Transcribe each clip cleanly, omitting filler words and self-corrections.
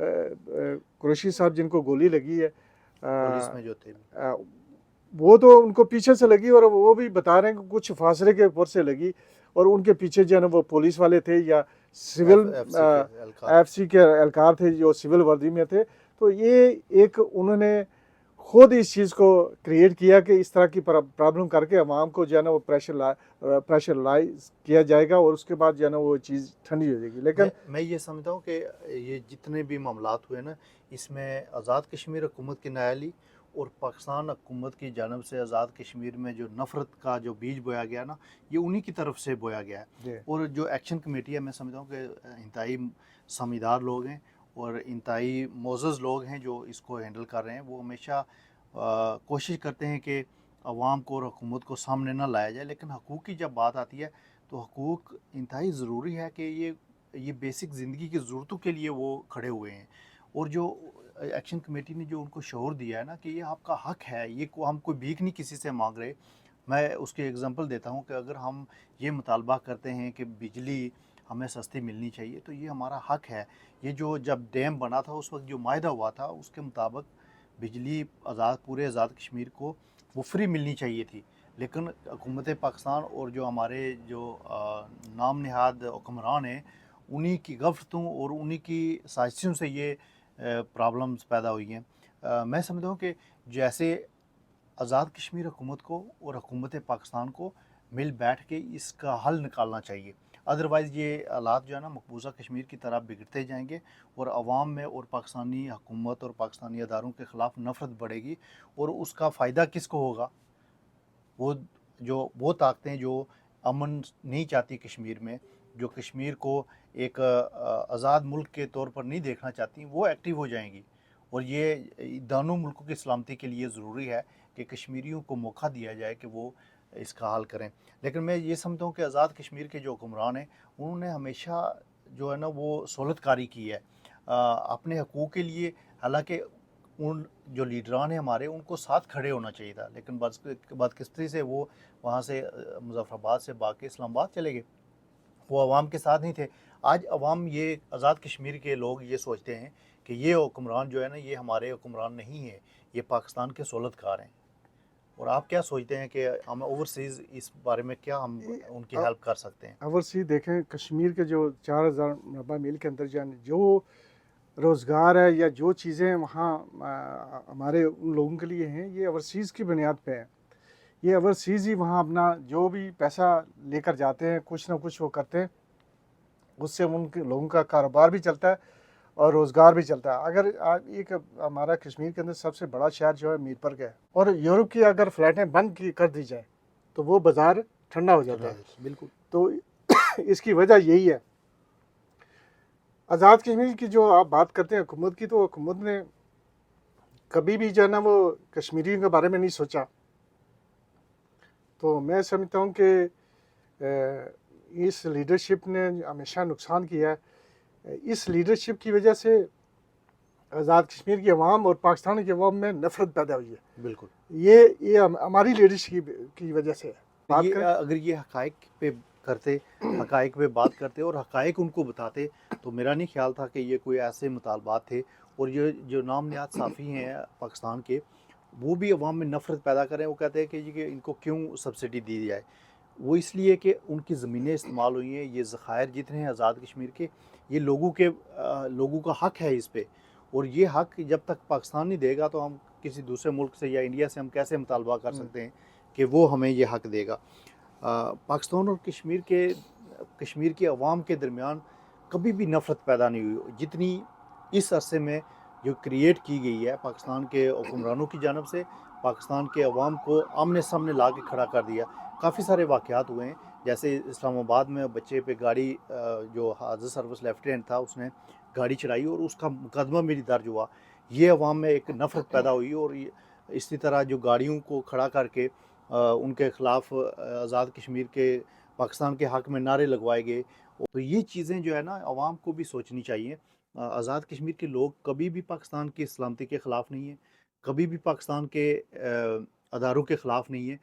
قریشی صاحب جن کو گولی لگی ہے پولیس میں جو تھے وہ تو ان کو پیچھے سے لگی اور وہ بھی بتا رہے ہیں کہ کچھ فاصلے کے اوپر سے لگی اور ان کے پیچھے جو ہے نا وہ پولیس والے تھے یا سول ایف سی کے اہلکار تھے جو سول وردی میں تھے. تو یہ ایک انہوں نے خود اس چیز کو کریٹ کیا کہ اس طرح کی پرابلم کر کے عوام کو جو ہے نا وہ پریشرلائز کیا جائے گا اور اس کے بعد جو ہے نا وہ چیز ٹھنڈی ہو جائے گی. لیکن میں یہ سمجھتا ہوں کہ یہ جتنے بھی معاملات ہوئے نا اس میں آزاد کشمیر حکومت کی نااہلی اور پاکستان حکومت کی جانب سے آزاد کشمیر میں جو نفرت کا جو بیج بویا گیا نا یہ انہی کی طرف سے بویا گیا ہے. اور جو ایکشن کمیٹی ہے میں سمجھتا ہوں کہ انتہائی سمجھدار لوگ ہیں اور انتہائی معزز لوگ ہیں جو اس کو ہینڈل کر رہے ہیں. وہ ہمیشہ کوشش کرتے ہیں کہ عوام کو اور حکومت کو سامنے نہ لایا جائے. لیکن حقوق کی جب بات آتی ہے تو حقوق انتہائی ضروری ہے کہ یہ بیسک زندگی کی ضرورتوں کے لیے وہ کھڑے ہوئے ہیں. اور جو ایکشن کمیٹی نے جو ان کو شعور دیا ہے نا کہ یہ آپ کا حق ہے, یہ ہم کوئی بھیک نہیں کسی سے مانگ رہے. میں اس کی اگزامپل دیتا ہوں کہ اگر ہم یہ مطالبہ کرتے ہیں کہ بجلی ہمیں سستی ملنی چاہیے تو یہ ہمارا حق ہے. یہ جو جب ڈیم بنا تھا اس وقت جو معاہدہ ہوا تھا اس کے مطابق بجلی پورے آزاد کشمیر کو وہ فری ملنی چاہیے تھی. لیکن حکومت پاکستان اور جو ہمارے جو نام نہاد حکمران ہیں انہی کی غفلتوں اور انہی کی سازشوں سے یہ پرابلمز پیدا ہوئی ہیں. میں سمجھتا ہوں کہ جیسے آزاد کشمیر حکومت کو اور حکومت پاکستان کو مل بیٹھ کے اس کا حل نکالنا چاہیے. ادروائز یہ حالات جو ہے نا مقبوضہ کشمیر کی طرح بگڑتے جائیں گے اور عوام میں اور پاکستانی حکومت اور پاکستانی اداروں کے خلاف نفرت بڑھے گی. اور اس کا فائدہ کس کو ہوگا؟ وہ طاقتیں جو امن نہیں چاہتی کشمیر میں, جو کشمیر کو ایک آزاد ملک کے طور پر نہیں دیکھنا چاہتی, وہ ایکٹیو ہو جائیں گی. اور یہ دونوں ملکوں کی سلامتی کے لیے ضروری ہے کہ کشمیریوں کو موقع دیا جائے کہ وہ اس کا حل کریں. لیکن میں یہ سمجھتا ہوں کہ آزاد کشمیر کے جو حکمران ہیں انہوں نے ہمیشہ جو ہے نا وہ سہولت کاری کی ہے اپنے حقوق کے لیے. حالانکہ ان جو لیڈران ہیں ہمارے ان کو ساتھ کھڑے ہونا چاہیے تھا, لیکن بدقسمتی سے وہ وہاں سے مظفر آباد سے بھاگ کے اسلام آباد چلے گئے, وہ عوام کے ساتھ نہیں تھے. آج عوام یہ آزاد کشمیر کے لوگ یہ سوچتے ہیں کہ یہ حکمران جو ہے نا یہ ہمارے حکمران نہیں ہیں, یہ پاکستان کے سہولت کار ہیں. اور آپ کیا سوچتے ہیں کہ ہم اوورسیز اس بارے میں کیا ہم ان کی ہیلپ کر سکتے ہیں؟ اوورسیز دیکھیں کشمیر کے جو 4000 مربع میل کے اندر جو روزگار ہے یا جو چیزیں وہاں ہمارے ان لوگوں کے لیے ہیں یہ اوورسیز کی بنیاد پہ ہیں. یہ اوورسیز ہی وہاں اپنا جو بھی پیسہ لے کر جاتے ہیں کچھ نہ کچھ وہ کرتے ہیں, اس سے ان کے لوگوں کا کاروبار بھی چلتا ہے اور روزگار بھی چلتا ہے. اگر ایک ہمارا کشمیر کے اندر سب سے بڑا شہر جو ہے میر پر کا ہے, اور یورپ کی اگر فلائٹیں بند کر دی جائیں تو وہ بازار ٹھنڈا ہو جاتا ہے. بالکل. تو اس کی وجہ یہی ہے. آزاد کشمیر کی جو آپ بات کرتے ہیں حکومت کی, تو حکومت نے کبھی بھی جو ہے نا وہ کشمیریوں کے بارے میں نہیں سوچا. تو میں سمجھتا ہوں کہ اس لیڈرشپ نے ہمیشہ نقصان کیا ہے. اس لیڈرشپ کی وجہ سے آزاد کشمیر کی عوام اور پاکستان کی عوام میں نفرت پیدا ہوئی ہے. بالکل. یہ ہماری لیڈرشپ کی وجہ سے ہے. اگر یہ حقائق پہ کرتے, حقائق پہ بات کرتے اور حقائق ان کو بتاتے تو میرا نہیں خیال تھا کہ یہ کوئی ایسے مطالبات تھے. اور یہ جو نام نہاد صحافی ہیں پاکستان کے وہ بھی عوام میں نفرت پیدا کریں. وہ کہتے ہیں کہ ان کو کیوں سبسڈی دی جائے. وہ اس لیے کہ ان کی زمینیں استعمال ہوئی ہیں, یہ ذخائر جتنے ہیں آزاد کشمیر کے یہ لوگوں کا حق ہے اس پہ. اور یہ حق جب تک پاکستان نہیں دے گا تو ہم کسی دوسرے ملک سے یا انڈیا سے ہم کیسے مطالبہ کر سکتے ہیں کہ وہ ہمیں یہ حق دے گا. پاکستان اور کشمیر کے عوام کے درمیان کبھی بھی نفرت پیدا نہیں ہوئی جتنی اس عرصے میں جو کریٹ کی گئی ہے پاکستان کے حکمرانوں کی جانب سے. پاکستان کے عوام کو آمنے سامنے لا کے کھڑا کر دیا. کافی سارے واقعات ہوئے ہیں, جیسے اسلام آباد میں بچے پہ گاڑی جو حاضر سروس لیفٹیننٹ تھا اس نے گاڑی چڑھائی اور اس کا مقدمہ میری درج ہوا. یہ عوام میں ایک نفرت پیدا ہوئی. اور اسی طرح جو گاڑیوں کو کھڑا کر کے ان کے خلاف آزاد کشمیر کے پاکستان کے حق میں نعرے لگوائے گئے. تو یہ چیزیں جو ہے نا عوام کو بھی سوچنی چاہیے. آزاد کشمیر کے لوگ کبھی بھی پاکستان کی سلامتی کے خلاف نہیں ہیں, کبھی بھی پاکستان کے اداروں کے خلاف نہیں ہیں.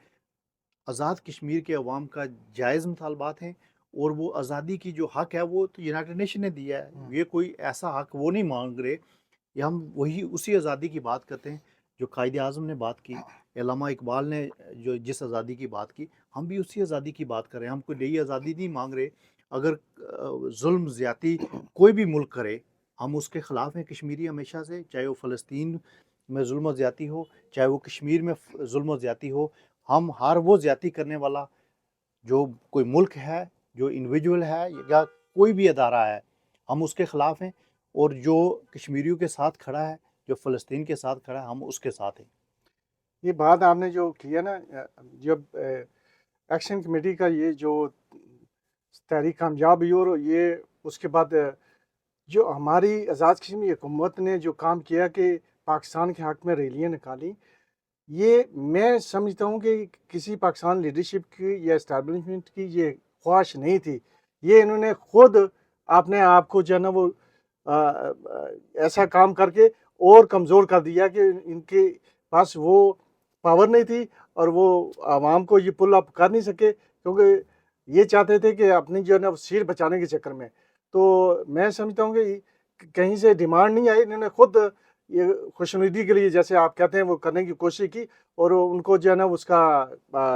آزاد کشمیر کے عوام کا جائز مطالبات ہیں اور وہ آزادی کی جو حق ہے وہ تو یونائٹڈ نیشن نے دیا ہے، یہ کوئی ایسا حق وہ نہیں مانگ رہے، یہ ہم وہی اسی آزادی کی بات کرتے ہیں جو قائد اعظم نے بات کی، علامہ اقبال نے جو جس آزادی کی بات کی، ہم بھی اسی آزادی کی بات کر رہے ہیں، ہم کوئی نئی آزادی نہیں مانگ رہے۔ اگر ظلم زیادتی کوئی بھی ملک کرے ہم اس کے خلاف ہیں کشمیری ہمیشہ سے، چاہے وہ فلسطین میں ظلم و زیادتی ہو، چاہے وہ کشمیر میں ظلم و زیادتی ہو، ہم ہر وہ زیادتی کرنے والا جو کوئی ملک ہے، جو انڈیویجول ہے یا کوئی بھی ادارہ ہے، ہم اس کے خلاف ہیں، اور جو کشمیریوں کے ساتھ کھڑا ہے، جو فلسطین کے ساتھ کھڑا ہے، ہم اس کے ساتھ ہیں۔ یہ بات آپ نے جو کیا نا، جب ایکشن کمیٹی کا یہ جو تحریک کامیاب ہوئی اور یہ اس کے بعد جو ہماری آزاد کشمیر حکومت نے جو کام کیا کہ پاکستان کے حق میں ریلیاں نکالی، یہ میں سمجھتا ہوں کہ کسی پاکستان لیڈرشپ کی یا اسٹیبلشمنٹ کی یہ خواہش نہیں تھی، یہ انہوں نے خود اپنے آپ کو جو ہے نا وہ ایسا کام کر کے اور کمزور کر دیا کہ ان کے پاس وہ پاور نہیں تھی اور وہ عوام کو یہ پل اپ کر نہیں سکے، کیونکہ یہ چاہتے تھے کہ اپنی جو ہے نا سیٹ بچانے کے چکر میں۔ تو میں سمجھتا ہوں کہ کہیں سے ڈیمانڈ نہیں آئی، انہوں نے خود یہ خوشنودی کے لیے جیسے آپ کہتے ہیں وہ کرنے کی کوشش کی، اور ان کو جو ہے نا اس کا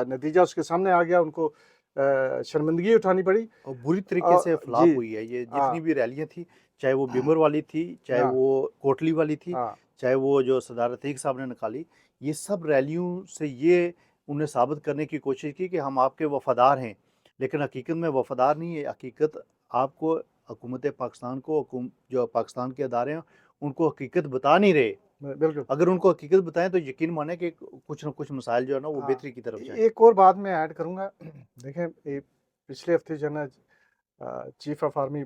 نتیجہ اس کے سامنے آ گیا، ان کو شرمندگی اٹھانی پڑی اور بری طریقے سے فلاپ جی ہوئی ہے یہ ہاں جتنی بھی ریلیاں تھیں، چاہے وہ بیمر والی تھی، چاہے ہاں وہ کوٹلی والی تھی، ہاں چاہے وہ جو صدر عتیق صاحب نے نکالی، یہ سب ریلیوں سے یہ انہیں ثابت کرنے کی کوشش کی کہ ہم آپ کے وفادار ہیں، لیکن حقیقت میں وفادار نہیں ہے۔ حقیقت آپ کو حکومت پاکستان کو جو پاکستان کے ادارے ہیں ان کو حقیقت بتا نہیں رہے۔ بالکل۔ اگر ان کو حقیقت بتائیں تو یقین مانیں کہ کچھ نہ کچھ مسائل جو ہے نا وہ ہاں، بہتری کی طرف جائیں۔ ایک اور بات میں ایڈ کروں گا، دیکھیں پچھلے ہفتے جو ہے نا چیف آف آرمی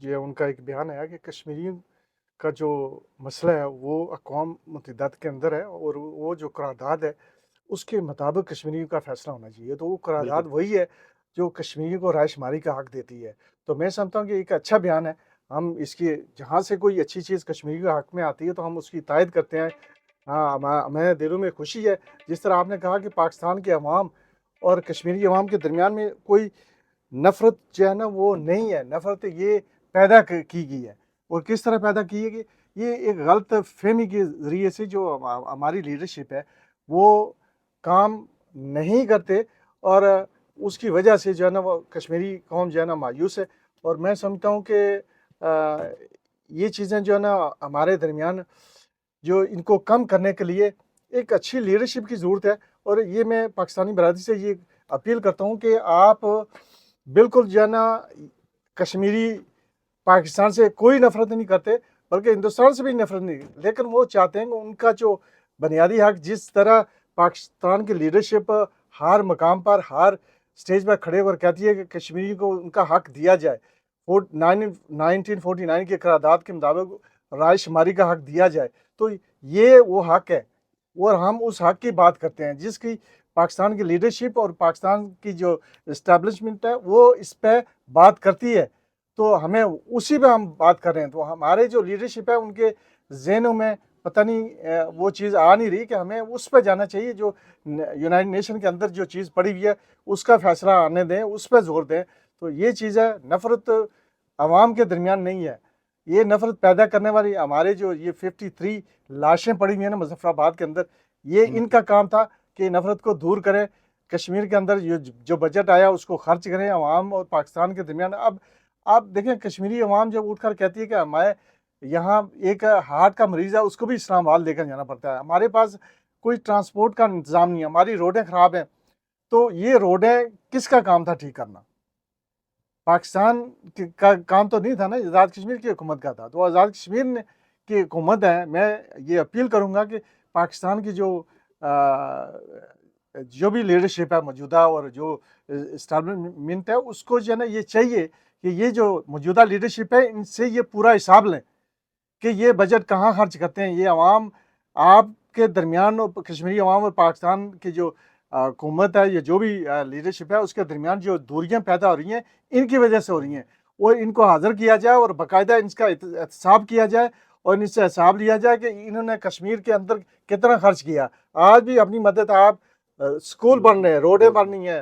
جو ہے ان کا ایک بیان آیا کہ کشمیریوں کا جو مسئلہ ہے وہ اقوام متحدہ کے اندر ہے، اور وہ جو قرارداد ہے اس کے مطابق کشمیریوں کا فیصلہ ہونا چاہیے، تو وہ قرارداد بالکل وہی ہے جو کشمیریوں کو رائے شماری کا حق دیتی ہے۔ تو میں سمجھتا ہوں کہ ایک اچھا بیان ہے، ہم اس کی جہاں سے کوئی اچھی چیز کشمیریوں کے حق میں آتی ہے تو ہم اس کی تائید کرتے ہیں۔ ہاں، ہمیں دلوں میں خوشی ہے، جس طرح آپ نے کہا کہ پاکستان کے عوام اور کشمیری عوام کے درمیان میں کوئی نفرت جو ہے نا وہ نہیں ہے، نفرت یہ پیدا کی گئی ہے، اور کس طرح پیدا کی ہے کہ یہ ایک غلط فہمی کے ذریعے سے جو ہماری لیڈرشپ ہے وہ کام نہیں کرتے، اور اس کی وجہ سے جو ہے نا وہ کشمیری قوم جو ہے نا مایوس ہے۔ اور میں سمجھتا ہوں کہ یہ چیزیں جو ہے نا ہمارے درمیان جو ان کو کم کرنے کے لیے ایک اچھی لیڈرشپ کی ضرورت ہے، اور یہ میں پاکستانی برادری سے یہ اپیل کرتا ہوں کہ آپ بالکل جو ہے نا کشمیری پاکستان سے کوئی نفرت نہیں کرتے، بلکہ ہندوستان سے بھی نفرت نہیں، لیکن وہ چاہتے ہیں کہ ان کا جو بنیادی حق، جس طرح پاکستان کی لیڈرشپ ہر مقام پر ہر سٹیج پر کھڑے ہو کر کہتی ہے کہ کشمیری کو ان کا حق دیا جائے، 1949 کے قرارداد کے مطابق رائے شماری کا حق دیا جائے، تو یہ وہ حق ہے، اور ہم اس حق کی بات کرتے ہیں جس کی پاکستان کی لیڈرشپ اور پاکستان کی جو اسٹیبلشمنٹ ہے وہ اس پہ بات کرتی ہے، تو ہمیں اسی پہ ہم بات کر رہے ہیں۔ تو ہمارے جو لیڈرشپ ہے ان کے ذہنوں میں پتہ نہیں وہ چیز آ نہیں رہی کہ ہمیں اس پہ جانا چاہیے، جو یونائٹڈ نیشن کے اندر جو چیز پڑی ہوئی ہے اس کا فیصلہ آنے دیں، اس پہ زور دیں۔ تو یہ چیز ہے، نفرت عوام کے درمیان نہیں ہے، یہ نفرت پیدا کرنے والی ہمارے جو یہ 53 لاشیں پڑی ہوئی ہیں نا مظفر آباد کے اندر، یہ ان کا کام تھا کہ نفرت کو دور کریں، کشمیر کے اندر جو بجٹ آیا اس کو خرچ کریں عوام اور پاکستان کے درمیان۔ اب آپ دیکھیں کشمیری عوام جب اٹھ کر کہتی ہے کہ ہمیں یہاں ایک ہارٹ کا مریض ہے اس کو بھی اسلام آباد لے کر جانا پڑتا ہے، ہمارے پاس کوئی ٹرانسپورٹ کا انتظام نہیں ہے، ہماری روڈیں خراب ہیں، تو یہ روڈیں کس کا کام تھا ٹھیک کرنا؟ پاکستان کا کام تو نہیں تھا نا، آزاد کشمیر کی حکومت کا تھا۔ تو آزاد کشمیر کی حکومت ہے، میں یہ اپیل کروں گا کہ پاکستان کی جو بھی لیڈرشپ ہے موجودہ اور جو اسٹیبلشمنٹ ہے اس کو جو ہے نا یہ چاہیے کہ یہ جو موجودہ لیڈرشپ ہے ان سے یہ پورا حساب لیں کہ یہ بجٹ کہاں خرچ کرتے ہیں، یہ عوام آپ کے درمیان اور کشمیری عوام اور پاکستان کی جو حکومت ہے یا جو بھی لیڈرشپ ہے اس کے درمیان جو دوریاں پیدا ہو رہی ہیں ان کی وجہ سے ہو رہی ہیں، اور ان کو حاضر کیا جائے اور باقاعدہ ان کا احتساب کیا جائے اور ان سے حساب لیا جائے کہ انہوں نے کشمیر کے اندر کتنا خرچ کیا۔ آج بھی اپنی مدد آپ اسکول بن رہے ہیں، روڈیں بن رہی ہیں،